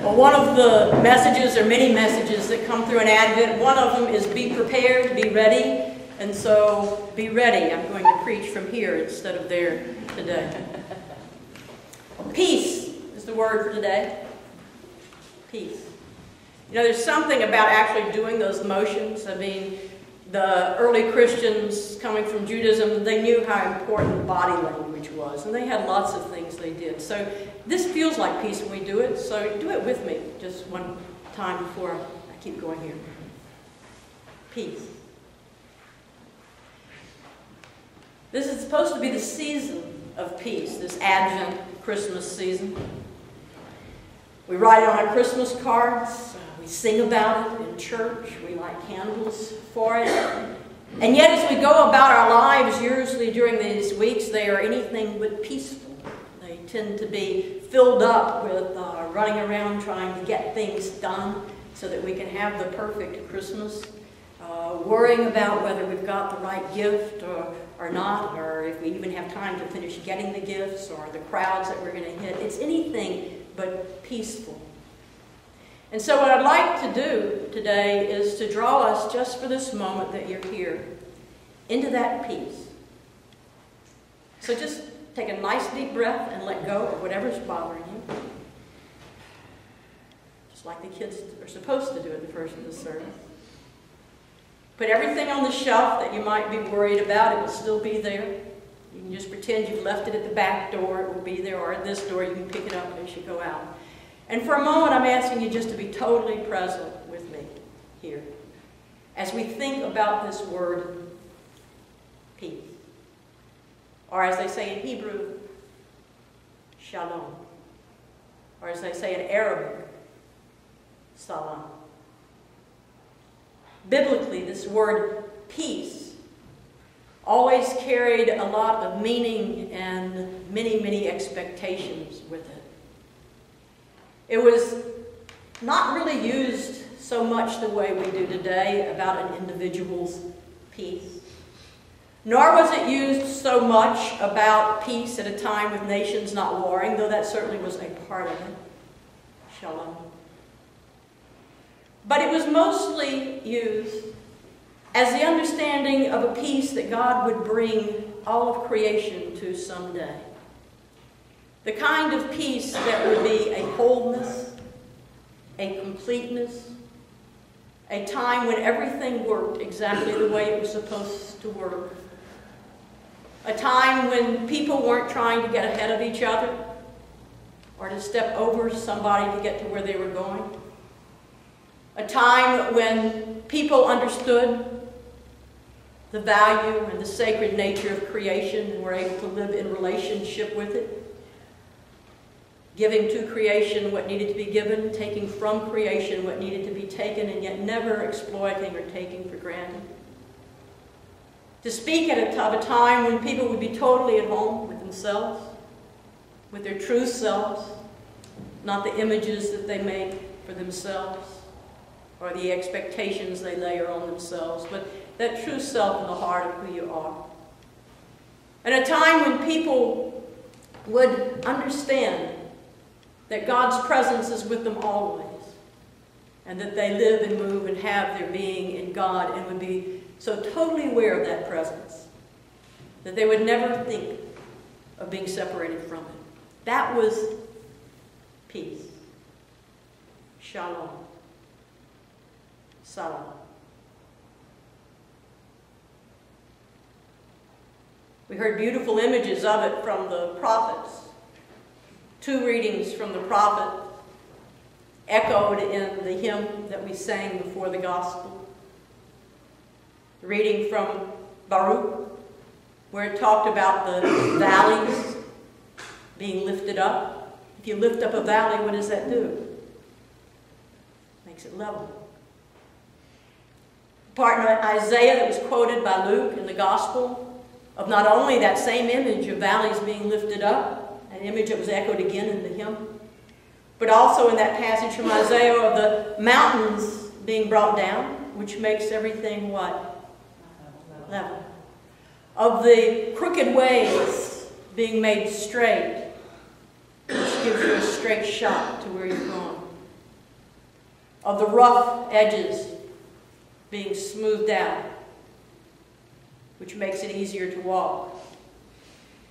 Well, one of the messages, or many messages that come through an Advent, one of them is be prepared, be ready. And so, be ready. I'm going to preach from here instead of there today. Peace is the word for today. Peace. You know, there's something about actually doing those motions. I mean, the early Christians coming from Judaism, they knew how important body language was, and they had lots of things they did. So this feels like peace when we do it, so do it with me just one time before I keep going here. Peace. This is supposed to be the season of peace, this Advent Christmas season. We write it on our Christmas cards. We sing about it in church. We light candles for it. And yet as we go about our lives, usually during these weeks, they are anything but peaceful. They tend to be filled up with running around trying to get things done so that we can have the perfect Christmas. Worrying about whether we've got the right gift or not, or if we even have time to finish getting the gifts, or the crowds that we're going to hit. It's anything but peaceful. And so what I'd like to do today is to draw us, just for this moment that you're here, into that peace. So just take a nice deep breath and let go of whatever's bothering you. Just like the kids are supposed to do at the first of the service. Put everything on the shelf that you might be worried about. It will still be there. You can just pretend you've left it at the back door. It will be there, or at this door. You can pick it up as you go out. And for a moment, I'm asking you just to be totally present with me here as we think about this word, peace. Or as they say in Hebrew, shalom. Or as they say in Arabic, salam. Biblically, this word peace always carried a lot of meaning and many, many expectations with it. It was not really used so much the way we do today about an individual's peace. Nor was it used so much about peace at a time with nations not warring, though that certainly was a part of it. Shalom. But it was mostly used as the understanding of a peace that God would bring all of creation to someday. The kind of peace that would be a wholeness, a completeness, a time when everything worked exactly the way it was supposed to work. A time when people weren't trying to get ahead of each other or to step over somebody to get to where they were going. A time when people understood the value and the sacred nature of creation and were able to live in relationship with it. Giving to creation what needed to be given, taking from creation what needed to be taken, and yet never exploiting or taking for granted. To speak at a time when people would be totally at home with themselves, with their true selves, not the images that they make for themselves, or the expectations they layer on themselves, but that true self in the heart of who you are. And a time when people would understand that God's presence is with them always, and that they live and move and have their being in God, and would be so totally aware of that presence that they would never think of being separated from it. That was peace. Shalom. Salam. We heard beautiful images of it from the prophets. 2 readings from the prophet echoed in the hymn that we sang before the gospel. The reading from Baruch, where it talked about the valleys being lifted up. If you lift up a valley, what does that do? Makes it level. Part in Isaiah that was quoted by Luke in the gospel of not only that same image of valleys being lifted up, an image that was echoed again in the hymn, but also in that passage from Isaiah of the mountains being brought down, which makes everything what? Level. Of the crooked ways being made straight, which gives you a straight shot to where you're going. of the rough edges being smoothed out, which makes it easier to walk.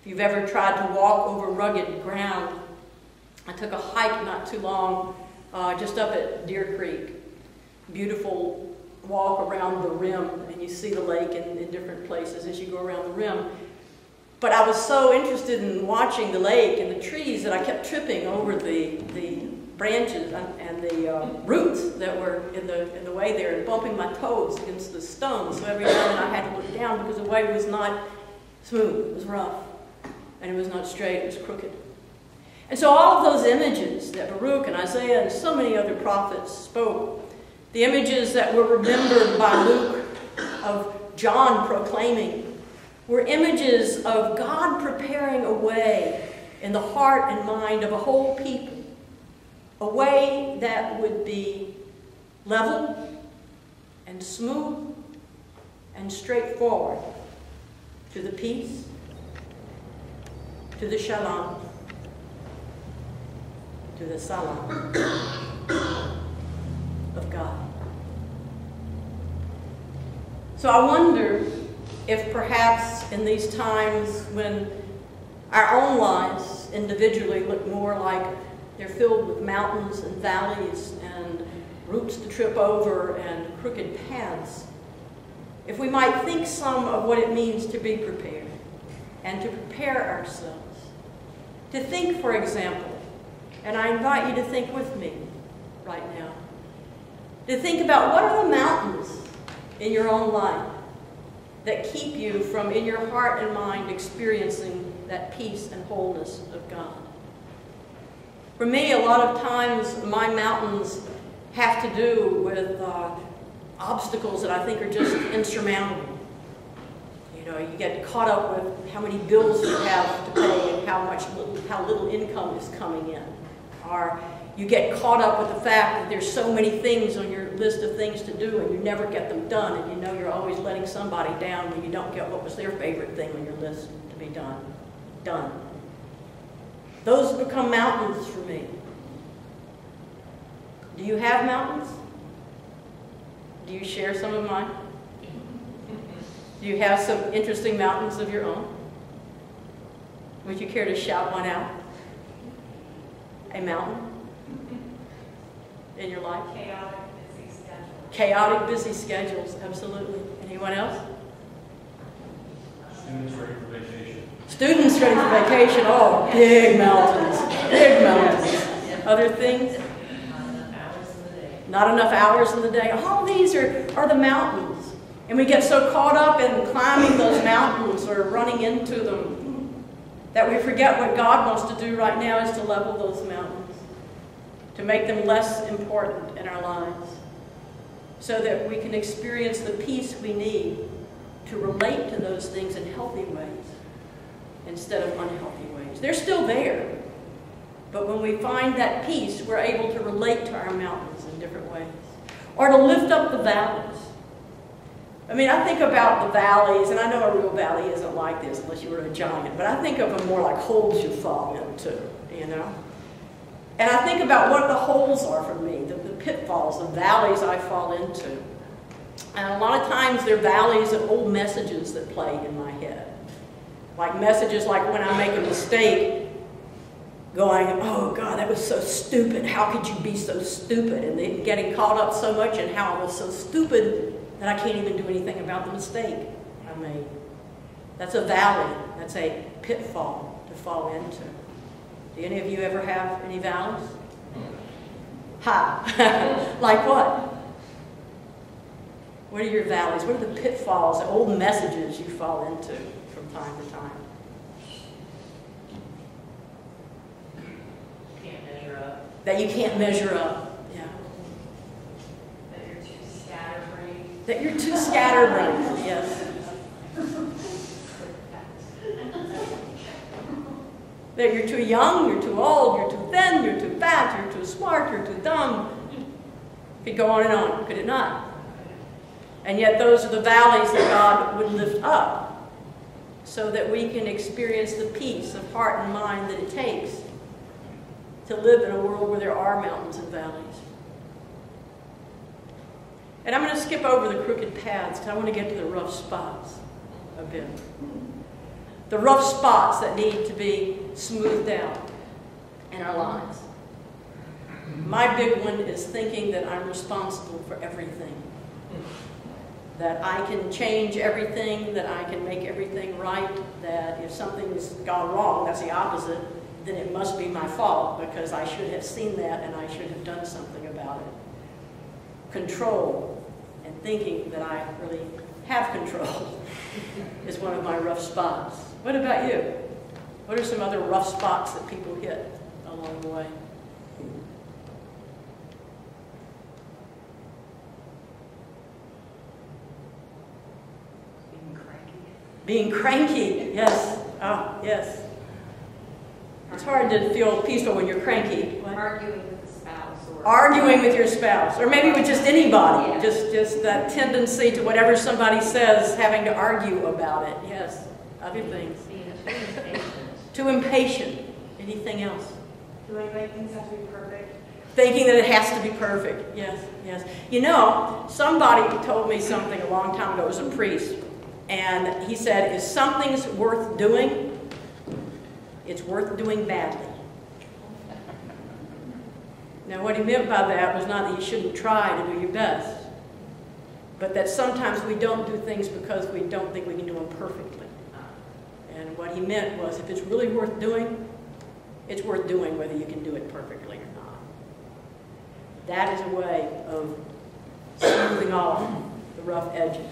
If you've ever tried to walk over rugged ground, I took a hike not too long, just up at Deer Creek. Beautiful walk around the rim, and you see the lake in different places as you go around the rim. But I was so interested in watching the lake and the trees that I kept tripping over the branches and the roots that were in the way there and bumping my toes against the stones. So every now and then I had to look down because the way was not smooth, it was rough, and it was not straight, it was crooked. And so all of those images that Baruch and Isaiah and so many other prophets spoke, the images that were remembered by Luke of John proclaiming, were images of God preparing a way in the heart and mind of a whole people, a way that would be level and smooth and straightforward to the peace, to the shalom, to the salam of God. So I wonder if perhaps in these times when our own lives individually look more like they're filled with mountains and valleys and roots to trip over and crooked paths, if we might think some of what it means to be prepared and to prepare ourselves. To think, for example, and I invite you to think with me right now, to think about what are the mountains in your own life that keep you from, in your heart and mind, experiencing that peace and wholeness of God. For me, a lot of times, my mountains have to do with obstacles that I think are just insurmountable. You know, you get caught up with how many bills you have to pay and how little income is coming in. Or you get caught up with the fact that there's so many things on your list of things to do and you never get them done, and you know you're always letting somebody down when you don't get what was their favorite thing on your list to be done. Those become mountains for me. Do you have mountains? Do you share some of mine? Do you have some interesting mountains of your own? Would you care to shout one out? A mountain in your life? Chaotic, busy schedules. Chaotic, busy schedules, absolutely. Anyone else? Students ready for vacation. Students ready for vacation. Oh, big mountains. Big mountains. Other things? Not enough hours in the day. All these are the mountains. And we get so caught up in climbing those mountains or running into them that we forget what God wants to do right now is to level those mountains, to make them less important in our lives, so that we can experience the peace we need to relate to those things in healthy ways instead of unhealthy ways. They're still there, but when we find that peace, we're able to relate to our mountains in different ways, or to lift up the valleys. I mean, I think about the valleys, and I know a real valley isn't like this unless you were a giant, but I think of them more like holes you fall into, you know? And I think about what the holes are for me, the pitfalls, the valleys I fall into. And a lot of times they're valleys of old messages that play in my head. Like messages like when I make a mistake, going, oh God, that was so stupid. How could you be so stupid? And then getting caught up so much in how I was so stupid that I can't even do anything about the mistake I made. That's a valley. That's a pitfall to fall into. Do any of you ever have any valleys? Ha! Like what? What are your valleys? What are the pitfalls, the old messages you fall into from time to time? Can't measure up. That you can't measure up. Yeah. That you're too scatterbrained. That you're too scatterbrained, yes. That you're too young, you're too old, you're too thin, you're too fat, you're too smart, you're too dumb. It could go on and on, could it not? And yet those are the valleys that God would lift up so that we can experience the peace of heart and mind that it takes to live in a world where there are mountains and valleys. And I'm going to skip over the crooked paths because I want to get to the rough spots a bit. The rough spots that need to be smoothed out in our lives. My big one is thinking that I'm responsible for everything. That I can change everything, that I can make everything right, that if something's gone wrong, that's the opposite, then it must be my fault because I should have seen that and I should have done something about it. Control and thinking that I really have control is one of my rough spots. What about you? What are some other rough spots that people hit along the way? Being cranky, yes. Oh, yes. It's hard to feel peaceful when you're cranky. What? Arguing with the spouse. Or arguing with your spouse, or maybe with just anybody. Yeah. Just that tendency to whatever somebody says, having to argue about it. Yes. Other things. Being too impatient. Too impatient. Anything else? Doing things have to be perfect. Thinking that it has to be perfect. Yes, yes. You know, somebody told me something a long time ago. It was a priest. And he said, if something's worth doing, it's worth doing badly. Now, what he meant by that was not that you shouldn't try to do your best, but that sometimes we don't do things because we don't think we can do them perfectly. And what he meant was, if it's really worth doing, it's worth doing whether you can do it perfectly or not. That is a way of smoothing off the rough edges.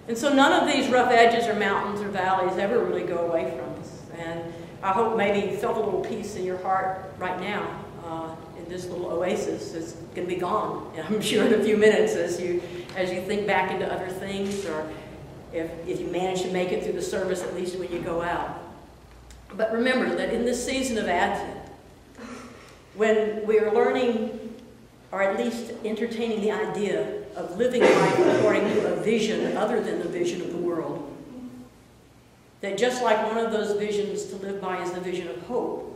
And so none of these rough edges or mountains or valleys ever really go away from us. And I hope maybe you felt a little peace in your heart right now in this little oasis. It's going to be gone, I'm sure, in a few minutes as you think back into other things, or if you manage to make it through the service, at least when you go out. But remember that in this season of Advent, when we are learning, or at least entertaining the idea of living life according to a vision other than the vision of the world, that just like one of those visions to live by is the vision of hope,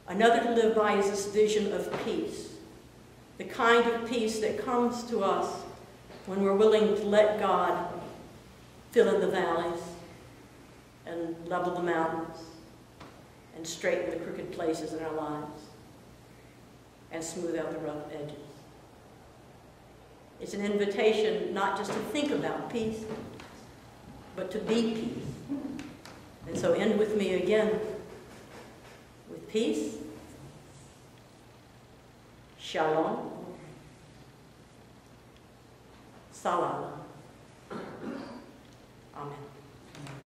another to live by is this vision of peace, the kind of peace that comes to us when we're willing to let God fill in the valleys and level the mountains and straighten the crooked places in our lives and smooth out the rough edges. It's an invitation not just to think about peace, but to be peace. And so end with me again with peace, shalom, salam.